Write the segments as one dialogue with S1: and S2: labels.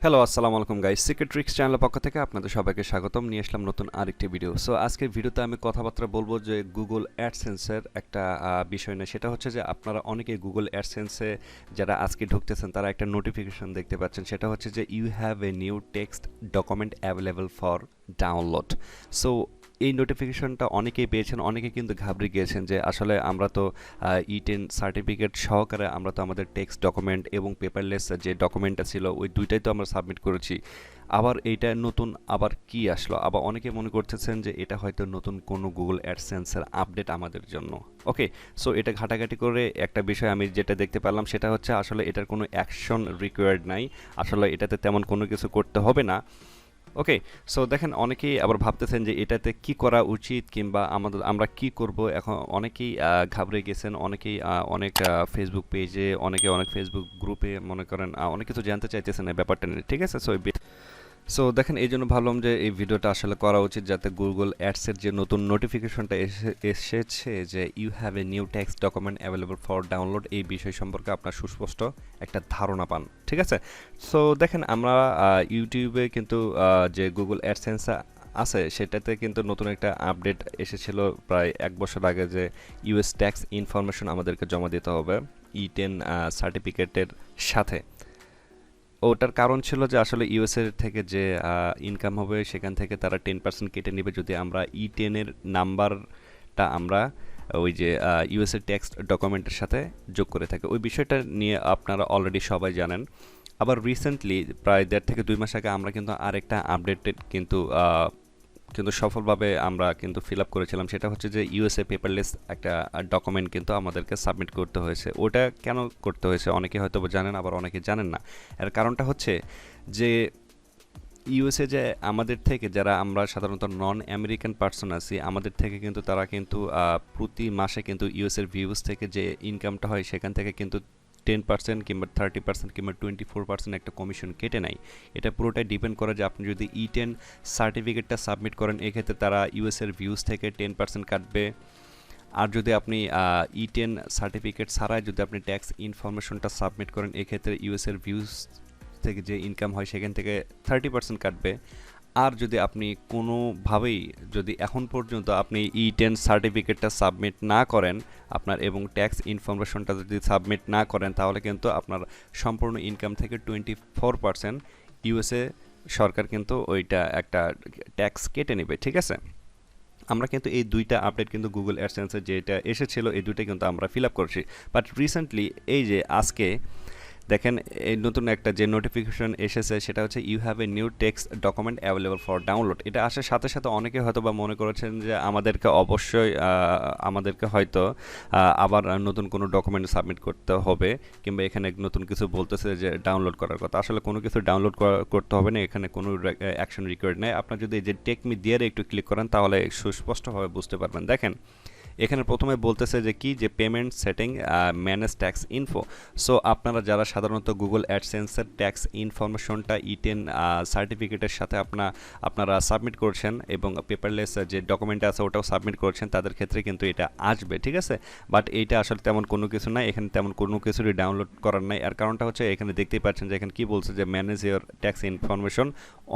S1: Hello, আসসালামু আলাইকুম guys. Secret tricks চ্যানেলের পক্ষ থেকে আপনাদের সবাইকে স্বাগতম। নিয়ে আসলাম নতুন আরেকটি ভিডিও। সো আজকের ভিডিওতে আমি কথাবার্তা বলবো যে গুগল অ্যাডসেন্সের একটা বিষয় নিয়ে। সেটা হচ্ছে যে আপনারা অনেকেই গুগল অ্যাডসেন্সে যারা আজকে ঢুকতেছেন তারা একটা নোটিফিকেশন দেখতে পাচ্ছেন। সেটা হচ্ছে যে you have a new text document available for download. So এই নোটিফিকেশনটা অনেকেই পেয়েছেন, অনেকে কিন্তু ঘাবড়ে গিয়েছেন যে আসলে আমরা তো E10 সার্টিফিকেট সহকারে আমরা তো আমাদের টেক্সট ডকুমেন্ট এবং পেপারলেস যে ডকুমেন্টটা ছিল ওই দুইটাই তো আমরা সাবমিট করেছি। আবার এইটা নতুন আবার কি আসলো? আবার অনেকে মনে করতেছেন যে এটা হয়তো নতুন কোনো গুগল অ্যাডসেন্সের আপডেট আমাদের জন্য। ওকে, সো এটা ঘাটাঘাটি করে একটা বিষয় আমি যেটা দেখতে পেলাম সেটা হচ্ছে আসলে এটার কোনো অ্যাকশন রিকোয়ার্ড নাই। আসলে এটাতে তেমন কোনো কিছু করতে হবে না। ওকে, সো দেখেন অনেকেই আবার ভাবতেছেন যে এটাতে কি করা উচিত কিংবা আমরা কি করব। এখন অনেকেই ঘাবড়ে গেছেন, অনেকেই অনেক ফেসবুক পেজে, অনেক ফেসবুক গ্রুপে মনে করেন অনেক কিছু জানতে চাইতেছেন এই ব্যাপারটা নিয়ে। ঠিক আছে, সো দেখেন এই জন্য ভাবলাম যে এই ভিডিওটা আসলে করা উচিত যাতে গুগল অ্যাডসের যে নতুন নোটিফিকেশনটা এসেছে যে you have a new text document available for download, এই বিষয় সম্পর্কে আপনার সুস্পষ্ট একটা ধারণা পান। ঠিক আছে, সো দেখেন আমরা ইউটিউবে কিন্তু যে গুগল অ্যাডসেন্স আছে সেটাতে কিন্তু নতুন একটা আপডেট এসেছিল প্রায় 1 বছর আগে যে ইউএস ট্যাক্স ইনফরমেশন আমাদেরকে জমা দিতে হবে E10 সার্টিফিকেটের সাথে। ওটার কারণ ছিল যে আসলে ইউএসএ থেকে যে ইনকাম হবে সেখান থেকে তারা 10% কেটে নেবে যদি আমরা E10-এর নাম্বারটা আমরা ওই যে ইউএসএ ট্যাক্স ডকুমেন্টের সাথে যোগ করে থাকি। ওই বিষয়টা নিয়ে আপনারা অলরেডি সবাই জানেন। আবার রিসেন্টলি প্রায় 1.5 থেকে 2 মাস আগে আমরা কিন্তু আরেকটা আপডেটেড কিন্তু সফলভাবে আমরা কিন্তু ফিল আপ করেছিলাম। সেটা হচ্ছে যে ইউএসএ পেপারলেস একটা ডকুমেন্ট কিন্তু আমাদেরকে সাবমিট করতে হয়েছে। ওটা কেন করতে হয়েছে অনেকে হয়তো জানেন, আবার অনেকে জানেন না। এর কারণটা হচ্ছে যে ইউএসএ যে আমাদের থেকে যারা আমরা সাধারণত নন আমেরিকান পার্সন আছি আমাদের থেকে কিন্তু তারা কিন্তু প্রতি মাসে কিন্তু ইউএসএর ভিউজ থেকে যে ইনকামটা হয় সেখান থেকে কিন্তু 10% কিংবা 30% কিংবা 24% একটা কমিশন কেটে নেয়। এটা পুরোটাই ডিপেন্ড করে যে আপনি যদি E10 সার্টিফিকেটটা সাবমিট করেন এক্ষেত্রে তারা ইউএসএর ভিউজ থেকে 10% কাটবে। আর যদি আপনি E10 সার্টিফিকেট ছাড়াই যদি আপনি ট্যাক্স ইনফরমেশনটা সাবমিট করেন এক্ষেত্রে ইউএসএর ভিউজ থেকে যে ইনকাম হয় সেখান থেকে 30% কাটবে। আর যদি আপনি কোনোভাবেই যদি এখন পর্যন্ত আপনি E10 সার্টিফিকেটটা সাবমিট না করেন আপনার এবং ট্যাক্স ইনফরমেশনটা যদি সাবমিট না করেন তাহলে কিন্তু আপনার সম্পূর্ণ ইনকাম থেকে 24% ইউএসএ সরকার কিন্তু ওইটা একটা ট্যাক্স কেটে নেবে। ঠিক আছে, আমরা কিন্তু এই দুইটা আপডেট কিন্তু গুগল অ্যাডসেন্সে যেটা এসেছিল এই দুইটা কিন্তু আমরা ফিল আপ করেছি। বাট রিসেন্টলি এই যে আজকে দেখেন এই নতুন একটা যে নোটিফিকেশন এসেছে সেটা হচ্ছে you have a new text document available for download. এটা আসার সাথে সাথে অনেকে হয়তো বা মনে করেছেন যে আমাদেরকে অবশ্যই আমাদেরকে হয়তো আবার নতুন কোনো ডকুমেন্ট সাবমিট করতে হবে কিংবা এখানে নতুন কিছু বলতেছে যে ডাউনলোড করার কথা। আসলে কোনো কিছু ডাউনলোড করতে হবে না, এখানে কোনো অ্যাকশন রিকোয়ার্ড নেই। আপনার যদি এই যে টেক মি দিয়ে একটু ক্লিক করেন তাহলে সুস্পষ্টভাবে বুঝতে পারবেন। দেখেন এখানে প্রথমে বলতেছে যে কি যে payment setting manage tax info. So আপনারা যারা সাধারণত গুগল অ্যাডসেন্সের ট্যাক্স ইনফরমেশনটা E10 সার্টিফিকেটের সাথে আপনারা সাবমিট করছেন এবং পেপারলেস যে ডকুমেন্ট আছে ওটাও সাবমিট করছেন তাদের ক্ষেত্রে কিন্তু এটা আসবে। ঠিক আছে, বাট এইটা আসলে তেমন কোনো কিছু নাই, এখানে তেমন কোনো কিছুরই ডাউনলোড করার নাই। আর কারণটা হচ্ছে এখানে দেখতেই পাচ্ছেন যে এখানে কি বলছে যে manage your tax information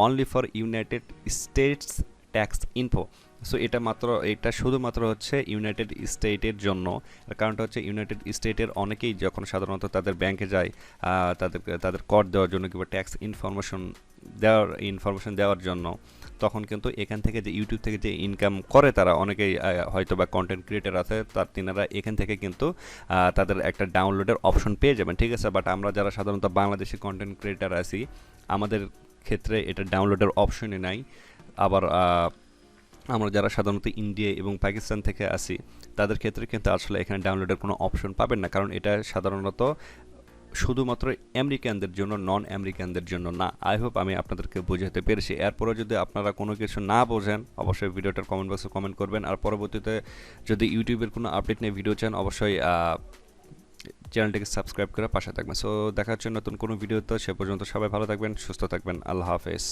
S1: only for United states tax info. So এটা শুধুমাত্র হচ্ছে ইউনাইটেড স্টেটের জন্য। কারণটা হচ্ছে ইউনাইটেড স্টেটের অনেকেই যখন সাধারণত তাদের ব্যাংকে যায় তাদের কর দেওয়ার জন্য কিংবা ট্যাক্স ইনফরমেশন দেওয়ার জন্য তখন কিন্তু এখান থেকে যে ইউটিউব থেকে যে ইনকাম করে তারা অনেকেই হয়তো বা কন্টেন্ট ক্রিয়েটার আছে তিনারা এখান থেকে কিন্তু তাদের একটা ডাউনলোডের অপশন পেয়ে যাবেন। ঠিক আছে, বাট আমরা যারা সাধারণত বাংলাদেশি কন্টেন্ট ক্রিয়েটার আছি আমাদের ক্ষেত্রে এটা ডাউনলোডের অপশনই নাই। আবার আমরা যারা সাধারণত ইন্ডিয়া এবং পাকিস্তান থেকে আসি তাদের ক্ষেত্রে কিন্তু আসলে এখানে ডাউনলোডের কোনো অপশন পাবেন না, কারণ এটা সাধারণত শুধুমাত্র আমেরিকানদের জন্য, নন আমেরিকানদের জন্য না। আই হোপ আমি আপনাদেরকে বোঝাতে পেরেছি। এরপরে যদি আপনারা কোনো কিছু না বোঝেন অবশ্যই ভিডিওটার কমেন্ট বক্সে কমেন্ট করবেন। আর পরবর্তীতে যদি ইউটিউবের কোনো আপডেট নিয়ে ভিডিও চান অবশ্যই চ্যানেলটিকে সাবস্ক্রাইব করে পাশে থাকবেন। সো দেখা হচ্ছে নতুন কোনো ভিডিওতে, সে পর্যন্ত সবাই ভালো থাকবেন, সুস্থ থাকবেন। আল্লাহ হাফেজ।